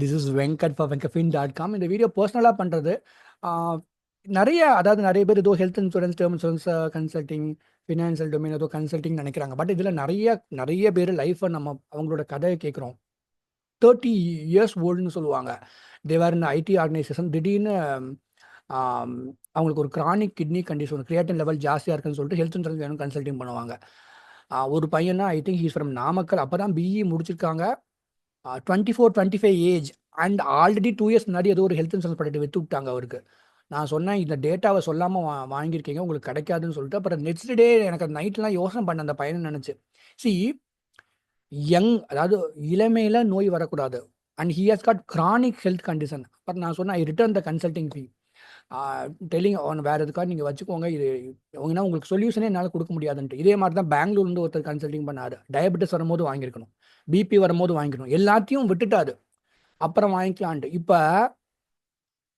This is Venkat for வெங்கஃபின்.com. இந்த video பர்சனலாக பண்ணுறது. நிறைய பேர் ஏதோ health insurance, term insurance, consulting, financial domain ஏதோ கன்சல்டிங் நினைக்கிறாங்க. பட் இதில் நிறைய பேர் லைஃப்பை நம்ம அவங்களோட கதையை கேட்குறோம். 30 இயர்ஸ் ஓல்டுன்னு சொல்லுவாங்க. தேவர் இன் ஐடி ஆர்கனைசேஷன். திடீர்னு அவங்களுக்கு ஒரு chronic kidney condition, creatine level ஜாஸ்தியாக இருக்குன்னு சொல்லிட்டு ஹெல்த் இன்சூரன்ஸ் வேணும் கன்சல்டிங் பண்ணுவாங்க. ஒரு பையனா I think he's from Namakkal. அப்போ தான் பிஇ முடிச்சிருக்காங்க. 24-25 ஏஜ் அண்ட் ஆல்ரெடி 2 இயர்ஸ் முன்னாடி ஏதோ ஒரு ஹெல்த் இன்சூரன்ஸ் பண்ணிட்டு விட்டு விட்டாங்க அவருக்கு. நான் சொன்னேன், இந்த டேட்டாவை சொல்லாமல் வாங்கியிருக்கீங்க, உங்களுக்கு கிடைக்காதுன்னு சொல்லிட்டு. அப்புறம் நெக்ஸ்ட் டே எனக்கு நைட்லாம் யோசனை பண்ண அந்த பையனை நினச்சி. சி அதாவது இளமையில் நோய் வரக்கூடாது. And he has got chronic health condition. But நான் சொன்னேன், I return the consulting fee, telling அவன் வேறு எதுக்காக நீங்கள் வச்சுக்கோங்க, இது ஏன்னா உங்களுக்கு சொல்யூஷனே என்னால் கொடுக்க முடியாதுன்ட்டு. இதே மாதிரி தான் பெங்களூர்லேருந்து ஒருத்தர் கன்சல்டிங் பண்ணார். டயபெட்டிஸ் வரும்போது வாங்கியிருக்கணும், பிபி வரும்போது வாங்கிக்கணும், எல்லாத்தையும் விட்டுட்டாரு. அப்புறம் வாங்கிக்கலான்ட்டு. இப்போ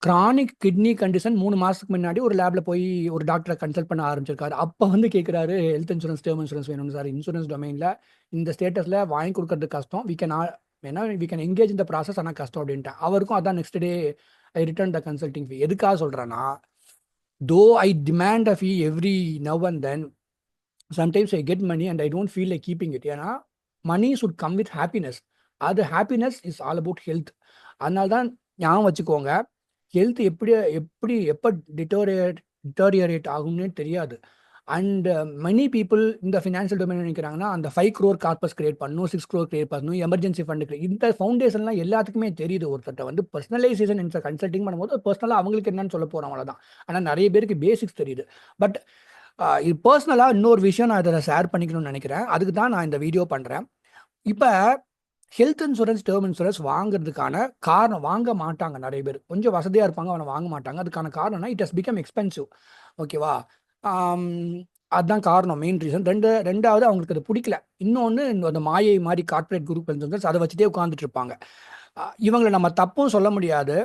கிரானிக் கிட்னி கண்டிஷன் 3 மாதத்துக்கு முன்னாடி ஒரு லேபில் போய் ஒரு டாக்டரை கன்சல்ட் பண்ண ஆரம்பிச்சிருக்காரு. அப்போ கேட்குறாரு, ஹெல்த் இன்சூரன்ஸ், டேர்ம் இன்சூரன்ஸ் வேணும்னு சார். இன்சூரன்ஸ் டொமைனில் இந்த ஸ்டேட்டஸில் வாங்கி கொடுக்கறது கஷ்டம், வி கேன் எங்கேஜ் இந்த ப்ராசஸ், ஆனால் கஷ்டம் அப்படின்ட்டு. அவருக்கும் அதான் next day I return the consulting fee. எதுக்காக சொல்கிறேன்னா, though I demand a fee every now and then, sometimes I get money and I don't feel like keeping it. ஏன்னா money should come with happiness. அது happiness is all about health. அதனால தான் ஞாபகம் வச்சுக்கோங்க, health எப்போ டிட்டோரியரேட் ஆகும்னே தெரியாது. And many people இந்த financial domain நினைக்கிறாங்கன்னா, அந்த 5 crore கார்பஸ் கிரியேட் பண்ணணும், 6 crore கிரியேட் பண்ணணும், எமர்ஜென்சி ஃபண்டு, இந்த ஃபவுண்டேஷன்லாம் எல்லாத்துக்குமே தெரியுது. ஒருத்தட்ட பர்சனலைசேஷன் கன்சல்டிங் பண்ணும்போது பர்சனலாக அவங்களுக்கு என்னன்னு சொல்ல போகிறோம், அவ்வளோதான். ஆனால் நிறைய பேருக்கு பேசிக்ஸ் தெரியுது. பட் இது பர்சனலாக இன்னொரு விஷயம் நான் இதில் ஷேர் பண்ணிக்கணும்னு நினைக்கிறேன். அதுக்கு தான் நான் இந்த வீடியோ பண்ணுறேன். இப்போ ஹெல்த் இன்சூரன்ஸ், டேர்ம் இன்சூரன்ஸ் வாங்குறதுக்கான காரணம், வாங்க மாட்டாங்க நிறைய பேர். கொஞ்சம் வசதியாக இருப்பாங்க, அவனை வாங்க மாட்டாங்க. அதுக்கான காரணம்னா, இட் ஹஸ் பிகம் எக்ஸ்பென்சிவ். ஓகேவா? அதுதான் காரணம், மெயின் ரீசன். ரெண்டாவது அவங்களுக்கு அது பிடிக்கல. இன்னொன்று, அந்த மாயை மாதிரி கார்பரேட் குரூப் இன்சூரன்ஸ், அதை வச்சுட்டே உட்காந்துட்டு இருப்பாங்க. இவங்களை நம்ம தப்பும் சொல்ல முடியாது.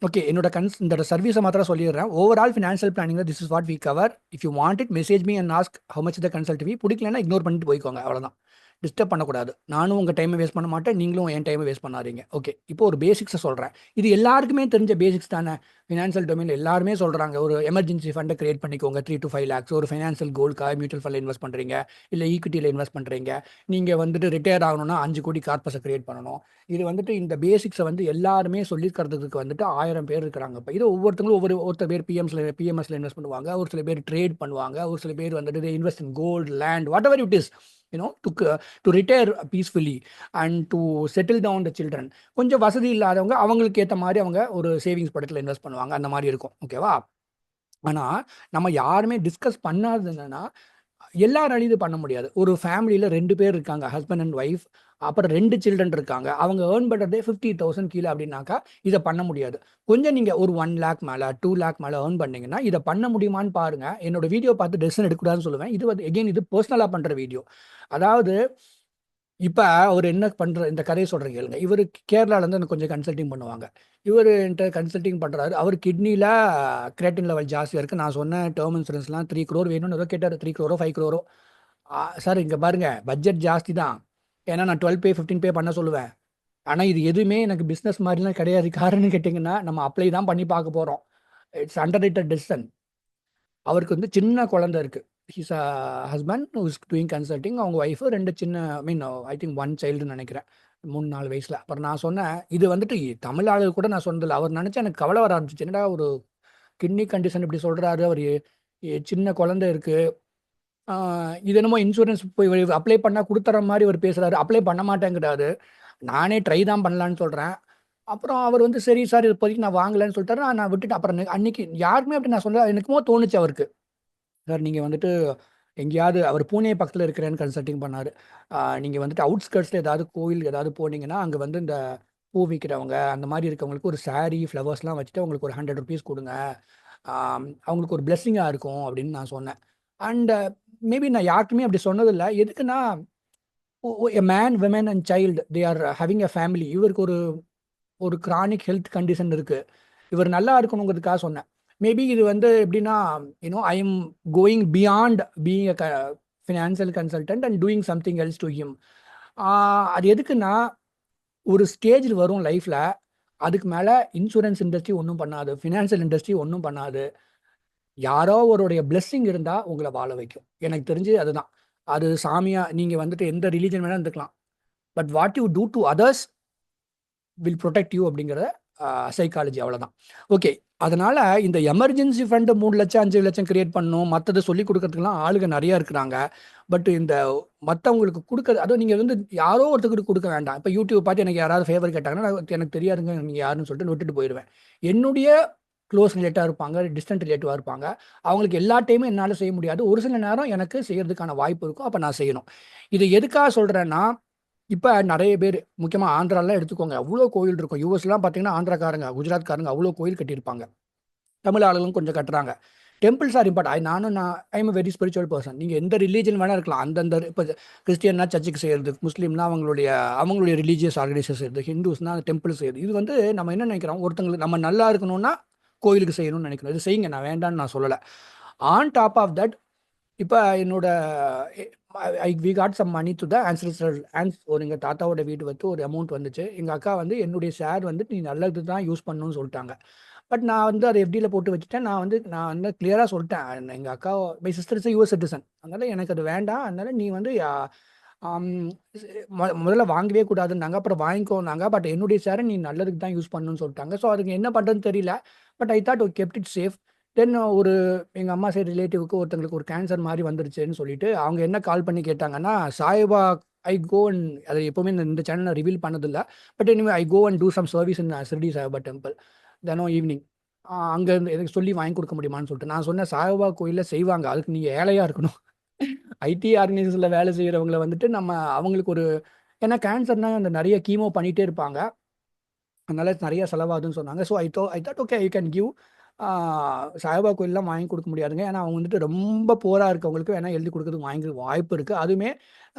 ஓகே, இந்த சர்வீஸை மாத்திரம் சொல்லிடுறேன். Overall financial planning, this is what we cover. If you want it, message me and ask how much the consult fee. பிடிக்கலன்னா இக்னோர் பண்ணிட்டு போய்க்கோங்க, அவ்வளோதான். டிஸ்டர்ப் பண்ணக்கூடாது. நானும் உங்கள் டைமை வேஸ்ட் பண்ண மாட்டேன், நீங்களும் என் டைமை வேஸ்ட் பண்ணாதீங்க. ஓகே, இப்போ ஒரு பேசிக்ஸை சொல்கிறேன். இது எல்லாருக்குமே தெரிஞ்ச பேசிக்ஸ் தானே. ஃபினான்ஷியல் டொமைனில் எல்லாருமே சொல்கிறாங்க, ஒரு எமர்ஜென்சி ஃபண்டை கிரியேட் பண்ணிக்கோங்க, 3 to 5 lakhs. ஒரு ஃபினான்ஷியல் கோல்க்காக மியூச்சுவல் ஃபண்டில் இன்வெஸ்ட் பண்ணுறீங்க, இல்லை ஈக்விட்டியில் இன்வெஸ்ட் பண்ணுறீங்க. நீங்கள் ரிட்டையர் ஆகணும்னா 5 கோடி கார்பஸை கிரியேட் பண்ணணும். இது இந்த பேசிக்ஸை எல்லாருமே சொல்லிக்கிறதுக்கு 1000 பேர் இருக்கிறாங்க. இப்போ இது ஒவ்வொருத்தங்களும் ஒருத்தர் பேர் பிஎம்எஸ்ல இன்வெஸ்ட் பண்ணுவாங்க, ஒரு சில பேர் ட்ரேட் பண்ணுவாங்க, ஒரு சில பேர் invest in gold, land, whatever it is, to retire peacefully and to settle down the children. கொஞ்சம் வசதி இல்லாதவங்க அவங்களுக்கு ஏற்ற மாதிரி அவங்க ஒரு சேவிங்ஸ் படத்தில் இன்வெஸ்ட் பண்ணுவாங்க, அந்த மாதிரி இருக்கும். ஓகேவா? ஆனால் நம்ம யாருமே டிஸ்கஸ் பண்ணாதது என்னன்னா, எல்லாராலையும் இது பண்ண முடியாது. ஒரு ஃபேமிலியில் 2 பேர் இருக்காங்க, ஹஸ்பண்ட் அண்ட் ஒய்ஃப், அப்புறம் 2 சில்ட்ரன் இருக்காங்க. அவங்க ஏர்ன் பண்ணுறதே 50,000 கீழே அப்படின்னாக்கா இதை பண்ண முடியாது. கொஞ்சம் நீங்கள் ஒரு 1 lakh மேலே, 2 lakh மேலே ஏர்ன் பண்ணீங்கன்னா இதை பண்ண முடியுமான்னு பாருங்கள். என்னோட வீடியோ பார்த்து டெசிஷன் எடுக்கக்கூடாதுன்னு சொல்லுவேன். இது பர்சனலாக பண்ணுற வீடியோ. அதாவது இப்போ அவர் என்ன பண்ணுற, இந்த கதையை சொல்கிற கேளுங்க. இவர் கேரளாவிலேருந்து எனக்கு கொஞ்சம் கன்சல்டிங் பண்ணுவாங்க. இவர் என்கிட்ட கன்சல்டிங் பண்ணுறாரு. அவர் கிட்னியில் கிரியேட்டின் லெவல் ஜாஸ்தியாக இருக்குது. நான் சொன்னேன், டேர்ம் இன்சூரன்ஸ்லாம் 3 crore வேணும்னு ஏதோ கேட்டார். 3 crore 5 crore. சார் இங்கே பாருங்கள், பட்ஜெட் ஜாஸ்தி தான், ஏன்னா நான் 12 pay 15 pay பண்ண சொல்லுவேன். ஆனால் இது எதுவுமே எனக்கு பிஸ்னஸ் மாதிரிலாம் கிடையாது. காரணம் கேட்டிங்கன்னா, நம்ம அப்ளை தான் பண்ணி பார்க்க போகிறோம். It's under righted decision. அவருக்கு சின்ன குழந்தை இருக்குது. He's a husband who is doing consulting. அவங்க ஒய்ஃபு 2 சின்ன, ஐ திங்க் 1 சைல்டுன்னு நினைக்கிறேன், 3-4 வயசில். அப்புறம் நான் சொன்னேன், இது தமிழ் ஆளு கூட நான் சொன்னதில்லை. அவர் நினச்சா எனக்கு கவலை வர ஆரம்பிச்சிச்சு. என்னடா ஒரு கிட்னி கண்டிஷன் இப்படி சொல்கிறாரு, அவர் சின்ன குழந்தை இருக்குது, இது என்னமோ இன்சூரன்ஸ் போய் அப்ளை பண்ணால் கொடுத்துற மாதிரி அவர் பேசுகிறாரு. அப்ளை பண்ண மாட்டேங்கிறாரு. நானே ட்ரை தான் பண்ணலான்னு சொல்கிறேன். அப்புறம் அவர் சரி சார், இப்போதைக்கு நான் வாங்கலைன்னு சொல்லிட்டாரு. நான் விட்டுட்டு அப்புறம் அன்னைக்கு யாருக்குமே அப்படி நான் சொல்ல, எனக்குமோ தோணுச்சு அவருக்கு. சார் நீங்கள் எங்கேயாவது, அவர் பூனே பக்கத்தில் இருக்கிறேன்னு கன்சல்டிங் பண்ணார். நீங்கள் அவுட்ஸ்கர்ட்ஸில் ஏதாவது கோயில் ஏதாவது போனீங்கன்னா, அங்கே இந்த பூ விற்கிறவங்க அந்த மாதிரி இருக்கவங்களுக்கு ஒரு சாரீ ஃப்ளவர்ஸ்லாம் வச்சுட்டு அவங்களுக்கு ஒரு 100 rupees கொடுங்க, அவங்களுக்கு ஒரு பிளெஸ்ஸிங்காக இருக்கும் அப்படின்னு நான் சொன்னேன். அண்ட் மேபி நான் யாருக்குமே அப்படி சொன்னதில்லை. எதுக்குன்னா, a man, women and child, they are having a family. இவருக்கு ஒரு கிரானிக் ஹெல்த் கண்டிஷன் இருக்குது. இவர் நல்லா இருக்கணுங்கிறதுக்காக சொன்னேன். மேபி இது எப்படின்னா, I am going beyond being a financial consultant and doing something else to him. அது எதுக்குன்னா, ஒரு ஸ்டேஜில் வரும் லைஃப்பில், அதுக்கு மேலே இன்சூரன்ஸ் இண்டஸ்ட்ரி ஒன்றும் பண்ணாது, ஃபினான்ஷியல் இண்டஸ்ட்ரி ஒன்றும் பண்ணாது. யாரோ ஒருடைய பிளெஸ்ஸிங் இருந்தால் உங்களை வாழ வைக்கும். எனக்கு தெரிஞ்சு அதுதான். அது சாமியா நீங்கள் வந்துட்டு எந்த ரிலீஜன் வேணால் இருந்துக்கலாம். But what you do to others will protect you அப்படிங்கிற சைக்காலஜி, அவ்வளோதான். ஓகே, அதனால் இந்த எமர்ஜென்சி ஃபண்டு 3 லட்சம் 5 லட்சம் கிரியேட் பண்ணணும், மற்றதை சொல்லி கொடுக்கறதுக்குலாம் ஆளுங்க நிறையா இருக்கிறாங்க. பட் இந்த மற்றவங்களுக்கு கொடுக்குறது, அதுவும் நீங்கள் வந்து யாரோ ஒருத்தருக்கு கொடுக்க வேண்டாம். இப்போ யூடியூப் பார்த்து எனக்கு யாராவது ஃபேவர் கேட்டாங்கன்னா, எனக்கு தெரியாதுங்க நீங்கள் யாருன்னு சொல்லிட்டு விட்டுட்டு போயிடுவேன். என்னுடைய க்ளோஸ் ரிலேட்டாக இருப்பாங்க, டிஸ்டன்ட் ரிலேட்டிவாக இருப்பாங்க. அவங்களுக்கு எல்லா டைமும் என்னால் செய்ய முடியாது. ஒரு சில நேரம் எனக்கு செய்யறதுக்கான வாய்ப்பு இருக்கும். அப்போ நான் செய்யணும். இதை எதுக்காக சொல்கிறேன்னா, இப்போ நிறைய பேர் முக்கியமாக ஆந்திராலாம் எடுத்துக்கோங்க, அவ்வளோ கோயில் இருக்கும். யூஎஸ்லாம் பார்த்தீங்கன்னா ஆந்திராக்காரங்க, குஜராத்காரங்க அவ்வளோ கோயில் கட்டியிருப்பாங்க. தமிழ் ஆளுங்களும் கொஞ்சம் கட்டுறாங்க. Temples are import. I am very spiritual person. நீங்கள் எந்த ரிலீஜன் வேணால் இருக்கலாம். அந்தந்த இப்போ கிறிஸ்டியன்னா சர்ச்சுக்கு செய்கிறது, முஸ்லீம்னா அவங்களுடைய ரிலீஜியஸ் ஆர்கனைசேஷன் செய்கிறது, ஹிந்துஸ்னா டெம்பிள் செய்கிறது. இது வந்து நம்ம என்ன நினைக்கிறோம், ஒருத்தங்களுக்கு நம்ம நல்லா இருக்கணும்னா கோயிலுக்கு செய்யணும்னு நினைக்கிறோம். இது செய்யுங்க, நான் வேண்டான்னு நான் சொல்லலை. ஆன் டாப் ஆஃப் தட், இப்போ என்னோட we got some money to the ancestor ஒரு எங்கள் தாத்தாவோட வீடு வந்து ஒரு அமௌண்ட் வந்துச்சு. எங்கள் அக்கா வந்து என்னுடைய ஷேர் வந்து நீ நல்லது தான் யூஸ் பண்ணணும்னு சொல்லிட்டாங்க. பட் நான் வந்து அதை எஃப்டியில் போட்டு வச்சுட்டேன். நான் வந்து கிளியராக சொல்லிட்டேன், எங்கள் அக்கா my sister is US citizen, அதனால் எனக்கு அது வேண்டாம். அதனால் நீ வந்து முதல்ல வாங்கவே கூடாதுன்னாங்க. அப்புறம் வாங்கிக்கோனாங்க. பட் என்னுடைய ஷேரை நீ நல்லதுக்கு தான் யூஸ் பண்ணணும்னு சொல்லிட்டாங்க. ஸோ அதுக்கு என்ன பண்ணுறதுன்னு தெரியல. But I thought kept it safe. Then எங்கள் அம்மா சைடு ரிலேட்டிவ்க்கு ஒருத்தங்களுக்கு ஒரு கேன்சர் மாதிரி வந்துருச்சுன்னு சொல்லிட்டு அவங்க என்ன கால் பண்ணி கேட்டாங்கன்னா, சாய்பா ஐ கோ அண்ட் அதை எப்போவுமே இந்த சேனலில் ரிவீல் பண்ணதில்லை. But anyway I go and do some service in Shirdi Saibaba temple தினம் ஈவினிங். அங்கேருந்து எனக்கு சொல்லி வாங்கி கொடுக்க முடியுமான்னு சொல்லிட்டு நான் சொன்னேன், சாய்பா கோயிலில் செய்வாங்க, அதுக்கு நீங்கள் ஏழையாக இருக்கணும். ஐடி ஆர்கனைசேஷனில் வேலை செய்கிறவங்கள வந்துட்டு நம்ம அவங்களுக்கு ஒரு, ஏன்னா கேன்சர்னா அந்த நிறைய கீமோ பண்ணிகிட்டே இருப்பாங்க, அதனால நிறைய செலவாகுதுன்னு சொன்னாங்க. So I thought okay I can give. சாய்பா கோயிலெலாம் வாங்கி கொடுக்க முடியாதுங்க, ஏன்னா அவங்க வந்துட்டு ரொம்ப போராக இருக்கவங்களுக்கு வேணால் எழுதி கொடுக்கறதுக்கு வாங்கி வாய்ப்பு இருக்குது. அதுவுமே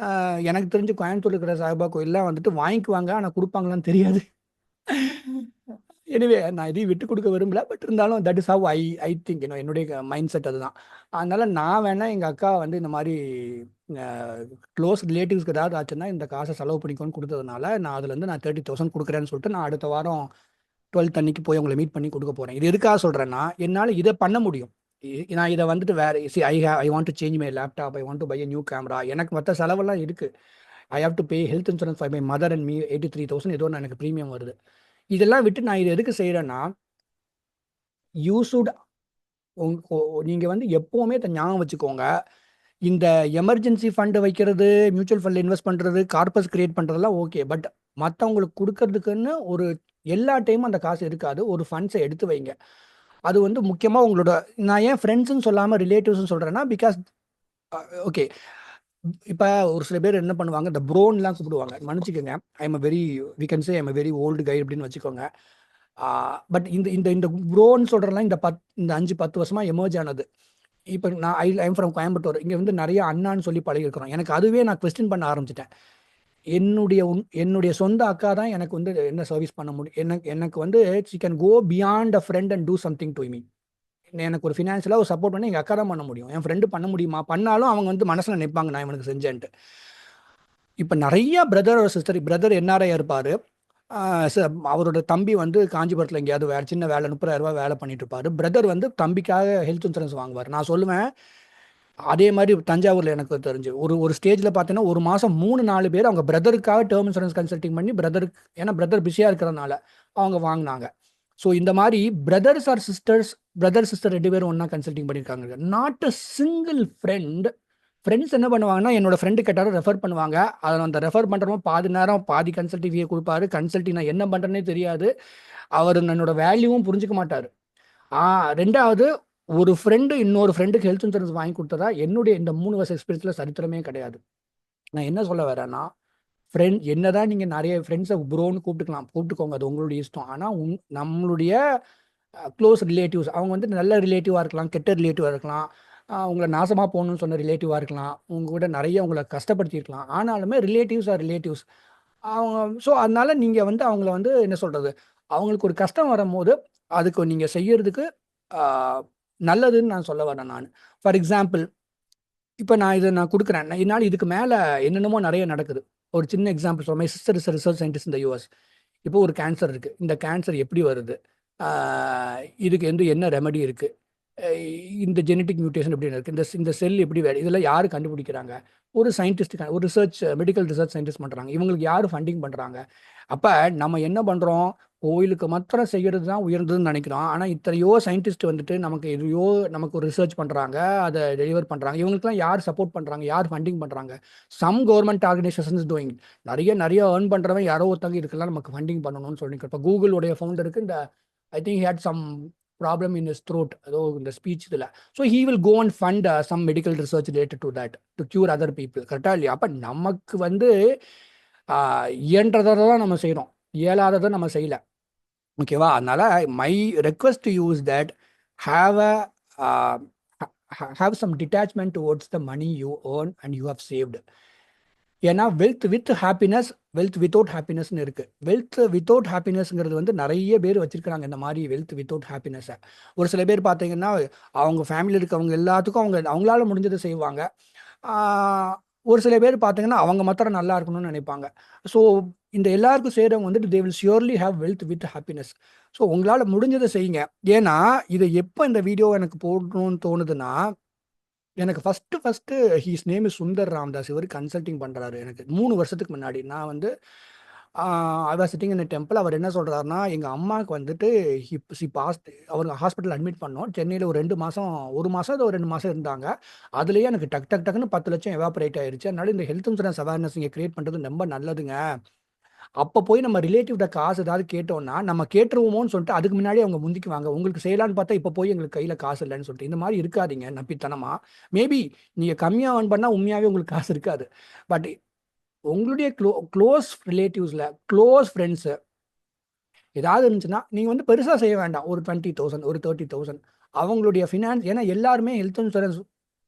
எனக்கு தெரிஞ்சு கோயம்புத்தூர் இருக்கிற சாய்பா கோயிலெலாம் வந்துட்டு வாங்கிக்குவாங்க, ஆனால் கொடுப்பாங்களான்னு தெரியாது. எனிவே நான் இதையும் விட்டு கொடுக்க விரும்பல. பட் இருந்தாலும் that is how I think, என்னுடைய மைண்ட் செட் அதுதான். அதனால நான் வேணா எங்கள் அக்கா வந்து இந்த மாதிரி க்ளோஸ் ரிலேட்டிவ்ஸ்க்கு ஏதாவது ஆச்சுன்னா இந்த காசை செலவு பண்ணிக்கோன்னு கொடுத்ததுனால நான் அதுலேருந்து நான் 30,000 கொடுக்குறேன்னு சொல்லிட்டு நான் அடுத்த வாரம் 12th அன்னைக்கு போய் உங்களை மீட் பண்ணி கொடுக்க போகிறேன். இது எதுக்காக சொல்கிறேன்னா, என்னால் இதை பண்ண முடியும். நான் இதை வந்துட்டு வேறு I want to change my laptop, I want to buy a new camera, எனக்கு மற்ற செலவெல்லாம் இருக்குது. I have to pay health insurance for my mother and me 83,000 ஏதோ எனக்கு ப்ரீமியம் வருது. இதெல்லாம் விட்டு நான் இது எதுக்கு செய்கிறேன்னா, யூ ஷுட் நீங்கள் வந்து எப்போவுமே ஞாபகம் வச்சுக்கோங்க, இந்த எமர்ஜென்சி ஃபண்டு வைக்கிறது, மியூச்சுவல் ஃபண்டில் இன்வெஸ்ட் பண்ணுறது, கார்பஸ் கிரியேட் பண்ணுறதெல்லாம் ஓகே. பட் மற்றவங்களுக்கு கொடுக்கறதுக்குன்னு ஒரு எல்லா டைமும் அந்த காசு இருக்காது. ஒரு ஃபண்ட்ஸை எடுத்து வைங்க. அது வந்து முக்கியமாக உங்களோட, நான் ஏன் ஃப்ரெண்ட்ஸுன்னு சொல்லாமல் ரிலேட்டிவ்ஸ்னு சொல்கிறேன்னா, பிகாஸ் ஓகே, இப்போ ஒரு சில பேர் என்ன பண்ணுவாங்க, இந்த ப்ரோன்லாம் கூப்பிடுவாங்க, மன்னிச்சிக்கோங்க, I am very we can say I am very old guy அப்படின்னு வச்சுக்கோங்க. பட் இந்த இந்த இந்த ப்ரோன்னு சொல்கிறலாம் இந்த 5-10 வருஷமாக எமர்ஜ் ஆனது. இப்போ நான் ஐம் ஃப்ரம் கோயம்புத்தூர், இங்கே வந்து நிறைய அண்ணான்னு சொல்லி பழகிருக்கிறோம். எனக்கு அதுவே நான் கொஸ்டின் பண்ண ஆரம்பிச்சிட்டேன். என்னுடைய சொந்த அக்கா தான் எனக்கு வந்து என்ன சர்வீஸ் பண்ண முடியும். எனக்கு வந்து she can go beyond a friend and do something to me. எனக்கு ஒரு ஃபினான்ஷியலாக ஒரு சப்போர்ட் பண்ணி எங்கள் அக்கா தான் பண்ண முடியும். என் ஃப்ரெண்டு பண்ண முடியுமா? பண்ணாலும் அவங்க வந்து மனசில் நினைப்பாங்க நான் இவனுக்கு செஞ்சேன்ட்டு. இப்போ நிறைய பிரதர் சிஸ்டர், பிரதர் என்ஆர்ஐ இருப்பார், அவரோட தம்பி வந்து காஞ்சிபுரத்தில் எங்கேயாவது சின்ன வேலை 30,000 வேலை பண்ணிட்டு இருப்பாரு. பிரதர் வந்து தம்பிக்காக ஹெல்த் இன்சூரன்ஸ் வாங்குவார். நான் சொல்லுவேன், அதே மாதிரி தஞ்சாவூரில் எனக்கு தெரிஞ்சு ஒரு ஸ்டேஜில் பார்த்தீங்கன்னா ஒரு மாதம் 3-4 பேர் அவங்க பிரதருக்காக டேர்ம் இன்சூரன்ஸ் கன்சல்டிங் பண்ணி ஏன்னா பிரதர் பிஸியாக இருக்கிறதுனால அவங்க வாங்கினாங்க. ஸோ இந்த மாதிரி பிரதர் சிஸ்டர் 2 பேரும் ஒன்றா கன்சல்டிங் பண்ணியிருக்காங்க. நாட் அ சிங்கிள் ஃப்ரெண்ட்ஸ் என்ன பண்ணுவாங்கன்னா, என்னோட ஃப்ரெண்டு கேட்டாலும் ரெஃபர் பண்ணுவாங்க. அதில் அந்த ரெஃபர் பண்ணுறவங்க பாதி நேரம் பாதி கன்சல்டிங் ஃபீயை கொடுப்பாரு. கன்சல்டிங் நான் என்ன பண்ணுறேன்னே தெரியாது. அவர் என்னோட வேல்யூவும் புரிஞ்சுக்க மாட்டார். ரெண்டாவது, ஒரு ஃப்ரெண்டு இன்னொரு ஃப்ரெண்டுக்கு ஹெல்த் இன்சூரன்ஸ் வாங்கி கொடுத்ததா என்னுடைய இந்த 3 வருஷம் எக்ஸ்பீரியன்ஸில் சரித்திரமே கிடையாது. நான் என்ன சொல்ல வரேன்னா, என்னதான் நீங்கள் நிறைய ஃப்ரெண்ட்ஸை ப்ரோன்னு கூப்பிட்டுக்கோங்க, அது உங்களுடைய இஷ்டம். ஆனால் நம்மளுடைய க்ளோஸ் ரிலேட்டிவ்ஸ், அவங்க வந்து நல்ல ரிலேட்டிவாக இருக்கலாம், கெட்ட ரிலேட்டிவாக இருக்கலாம், உங்களை நாசமாக போகணும்னு சொன்ன ரிலேட்டிவாக இருக்கலாம், உங்கள் கூட நிறைய உங்களை கஷ்டப்படுத்தியிருக்கலாம். ஆனாலுமே ரிலேட்டிவ்ஸ் அவங்க. ஸோ அதனால நீங்கள் வந்து அவங்கள வந்து என்ன சொல்கிறது, அவங்களுக்கு ஒரு கஷ்டம் வரும்போது அதுக்கு நீங்கள் செய்யறதுக்கு நல்லதுன்னு நான் சொல்ல வரேன். நான் ஃபார் எக்ஸாம்பிள், இப்போ நான் கொடுக்குறேன், என்னால் இதுக்கு மேலே என்னென்னமோ நிறைய நடக்குது. ஒரு சின்ன எக்ஸாம்பிள் சொல்ல, my sister is research scientist இந்த யூஎஸ். இப்போ ஒரு கேன்சர் இருக்குது, இந்த கேன்சர் எப்படி வருது, இதுக்கு வந்து என்ன ரெமெடி இருக்குது, இந்த ஜெனட்டிக் மியூட்டேஷன் எப்படி இருக்குது, இந்த செல் எப்படி வேலை, இதெல்லாம் யார் கண்டுபிடிக்கிறாங்க, ஒரு சயின்டிஸ்ட்டுக்கான ஒரு ரிசர்ச் மெடிக்கல் ரிசர்ச் சயின்டிஸ்ட் பண்ணுறாங்க. இவங்களுக்கு யார் ஃபண்டிங் பண்ணுறாங்க? அப்போ நம்ம என்ன பண்ணுறோம், கோயிலுக்கு மாத்திரம் செய்கிறது தான் உயர்ந்ததுன்னு நினைக்கிறோம். ஆனால் இத்தனையோ சயின்டிஸ்ட் வந்துட்டு நமக்கு எதையோ நமக்கு ஒரு ரிசர்ச் பண்ணுறாங்க, அதை டெலிவர் பண்ணுறாங்க. இவங்களுக்குலாம் யார் சப்போர்ட் பண்ணுறாங்க, யார் ஃபண்டிங் பண்ணுறாங்க? Some government organisations doing. நிறைய ஏர்ன் பண்ணுறவன் யாரோ ஒருத்தங்க இருக்கலாம் நமக்கு ஃபண்டிங் பண்ணணும்னு சொல்லி. இப்போ கூகுளுடைய ஃபவுண்டருக்கு இந்த I think had some problem in his throat, அதோ இந்த ஸ்பீச் இதில். So he will go and fund some medical research related to that to cure other people. கரெக்டாக இல்லையா? அப்போ நமக்கு வந்து இயன்றதை தான் நம்ம செய்கிறோம், இயலாததை நம்ம செய்யலை. ஓகேவா? அதனால my request to use that have have some detachment towards the money you earn and you have saved. ஏன்னா wealth with happiness, wealth without ஹாப்பினஸ்னு இருக்கு. வெல்த் வித்தவுட் ஹாப்பினஸ்ங்கிறது வந்து நிறைய பேர் வச்சிருக்கிறாங்க இந்த மாதிரி வெல்த் வித்தவுட் ஹாப்பினஸை. ஒரு சில பேர் பார்த்தீங்கன்னா அவங்க ஃபேமிலியில் இருக்கவங்க எல்லாத்துக்கும் அவங்களால முடிஞ்சதை செய்வாங்க. ஒரு சில பேர் பார்த்தீங்கன்னா அவங்க மாத்திரம் நல்லா இருக்கணும்னு நினைப்பாங்க. ஸோ இந்த எல்லாருக்கும் செய்கிறவங்க வந்துட்டு they will surely have wealth with happiness. So உங்களால் முடிஞ்சதை செய்யுங்க. ஏன்னா இதை எப்போ இந்த வீடியோ எனக்கு போடணும்னு தோணுதுன்னா, எனக்கு first his name is Sundar Ramdas. இவர் கன்சல்டிங் பண்ணுறாரு எனக்கு 3 வருஷத்துக்கு முன்னாடி. நான் வந்து I was sitting in temple. அவர் என்ன சொல்கிறாருன்னா, எங்கள் அம்மாவுக்கு வந்துட்டு ஷி பாஸ்ட், அவங்க ஹாஸ்பிட்டல் அட்மிட் பண்ணோம் சென்னையில். ஒரு 2 மாதம், 1 மாதம் அது 2 மாதம் இருந்தாங்க. அதுலேயே எனக்கு டக்குன்னு 10 லட்சம் எவாபரேட் ஆயிடுச்சு. அதனால இந்த ஹெல்த் இன்சூரன்ஸ் அவேர்னஸ் இங்கே கிரியேட் பண்ணுறது ரொம்ப நல்லதுங்க. அப்போ போய் நம்ம ரிலேட்டிவ்ட காசு ஏதாவது கேட்டோம்னா நம்ம கேட்டுருவோமோன்னு சொல்லிட்டு அதுக்கு முன்னாடி அவங்க முந்திக்குவாங்க. உங்களுக்கு செய்யலான்னு பார்த்தா இப்போ போய் எங்களுக்கு கையில் காசு இல்லைன்னு சொல்லிட்டு. இந்த மாதிரி இருக்காதீங்க நம்பித்தனமா. மேபி நீங்கள் கம்மியாக ஏர்ன் பண்ணால் உண்மையாகவே உங்களுக்கு காசு இருக்காது. பட் உங்களுடைய க்ளோஸ் ரிலேட்டிவ்ஸில் க்ளோஸ் ஃப்ரெண்ட்ஸு ஏதாவது இருந்துச்சுன்னா நீங்கள் வந்து பெருசாக செய்ய வேண்டாம். ஒரு 20,000 ஒரு 30,000 அவங்களுடைய ஃபினான்ஸ். ஏன்னா எல்லாருமே ஹெல்த் இன்சூரன்ஸ்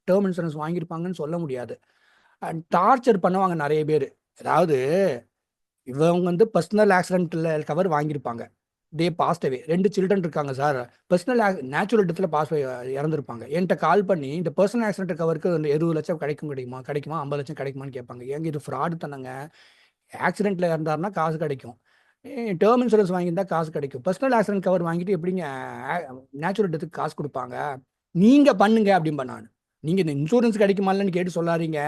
டேர்ம் இன்சூரன்ஸ் வாங்கியிருப்பாங்கன்னு சொல்ல முடியாது. அண்ட் டார்ச்சர் பண்ணுவாங்க நிறைய பேர். அதாவது இவங்க வந்து பர்சனல் ஆக்சிடென்ட்ல கவர் வாங்கியிருப்பாங்க, தே பாஸ்ட் அவே. 2 சில்ட்ரன் இருக்காங்க சார், பர்சனல் நேச்சுரல் டெத்தில் இறந்துருப்பாங்க. என்கிட்ட கால் பண்ணி இந்த பர்சனல் ஆக்சிடென்ட் கவருக்கு வந்து 20 லட்சம் கிடைக்குமா 50 லட்சம் கிடைக்குமான்னு கேட்பாங்க. ஏங்க இது ஃப்ராடு தானங்க. ஆக்சிடென்ட்ல இறந்தாருன்னா காசு கிடைக்கும், டேர்ம் இன்சூரன்ஸ் வாங்கியிருந்தா காசு கிடைக்கும். பர்சனல் ஆக்சிடென்ட் கவர் வாங்கிட்டு எப்படிங்க நேச்சுரல் டெத்துக்கு காசு கொடுப்பாங்க? நீங்க பண்ணுங்க அப்படின்பா நான். நீங்க இந்த இன்சூரன்ஸ் கிடைக்குமான்னு கேட்டு சொல்லாதீங்க.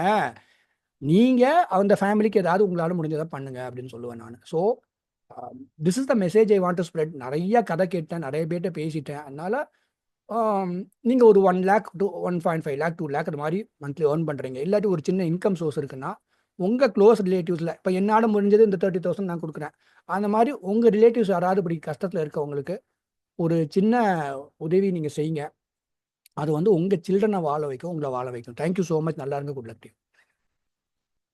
நீங்கள் அந்த ஃபேமிலிக்கு ஏதாவது உங்களால் முடிஞ்சதை பண்ணுங்க அப்படின்னு சொல்லுவேன் நான். So this is the message I want to spread. நிறைய கதை கேட்டேன், நிறைய பேர்கிட்ட பேசிட்டேன். அதனால் நீங்கள் ஒரு 1 lakh to 1.5 lakh 2 lakh அது மாதிரி மந்த்லி ஏர்ன் பண்ணுறீங்க, இல்லாட்டி ஒரு சின்ன இன்கம் சோர்ஸ் இருக்குன்னா உங்கள் க்ளோஸ் ரிலேட்டிவ்ஸில், இப்போ என்னால் முடிஞ்சது இந்த 30,000 நான் கொடுக்குறேன், அந்த மாதிரி உங்கள் ரிலேட்டிவ்ஸ் யாராவது இப்படி கஷ்டத்தில் இருக்கவங்களுக்கு ஒரு சின்ன உதவி நீங்கள் செய்யுங்க. அது வந்து உங்கள் சில்ட்ரனை வாழ வைக்கும், உங்களை வாழ வைக்கும். Thank you so much. நல்லா இருங்க. Good luck to you.